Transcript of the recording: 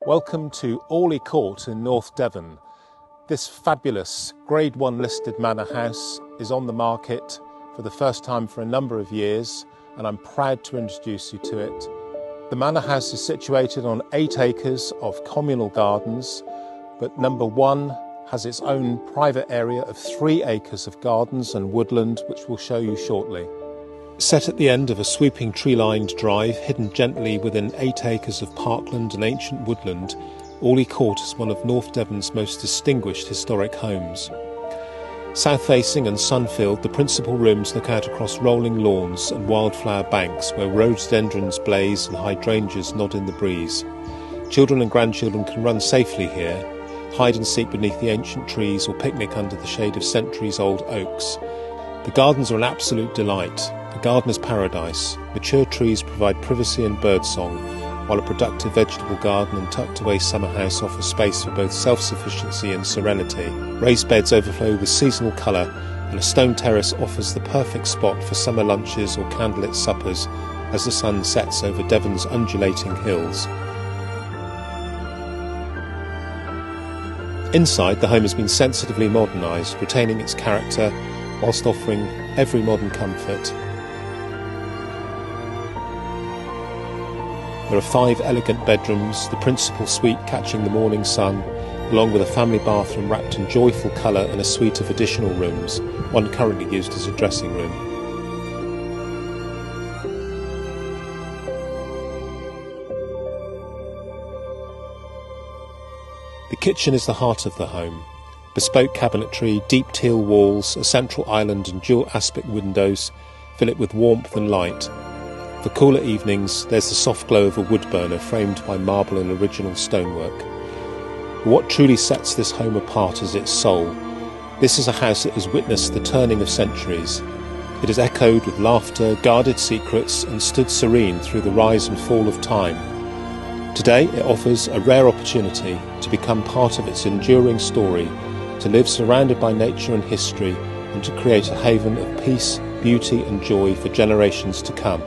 Welcome to Orleigh Court in North Devon. This fabulous Grade 1 listed manor house is on the market for the first time for a number of years, and I'm proud to introduce you to it. The manor house is situated on 8 acres of communal gardens, but number 1 has its own private area of 3 acres of gardens and woodland, which we'll show you shortly. Set at the end of a sweeping tree-lined drive, hidden gently within 8 acres of parkland and ancient woodland, Orleigh Court is one of North Devon's most distinguished historic homes. South-facing and sun-filled, the principal rooms look out across rolling lawns and wildflower banks where rhododendrons blaze and hydrangeas nod in the breeze. Children and grandchildren can run safely here, hide and seek beneath the ancient trees or picnic under the shade of centuries-old oaks. The gardens are an absolute delight, a gardener's paradise. Mature trees provide privacy and birdsong, while a productive vegetable garden and tucked-away summerhouse offer space for both self-sufficiency and serenity. Raised beds overflow with seasonal colour, and a stone terrace offers the perfect spot for summer lunches or candlelit suppers as the sun sets over Devon's undulating hills. Inside, the home has been sensitively modernised, retaining its character whilst offering every modern comfort. There are 5 elegant bedrooms, the principal suite catching the morning sun, along with a family bathroom wrapped in joyful colour and a suite of additional rooms, one currently used as a dressing room. The kitchen is the heart of the home. Bespoke cabinetry, deep teal walls, a central island and dual aspect windows fill it with warmth and light. For cooler evenings, there's the soft glow of a wood burner framed by marble and original stonework. But what truly sets this home apart is its soul. This is a house that has witnessed the turning of centuries. It has echoed with laughter, guarded secrets, and stood serene through the rise and fall of time. Today, it offers a rare opportunity to become part of its enduring story, to live surrounded by nature and history, and to create a haven of peace, beauty and joy for generations to come.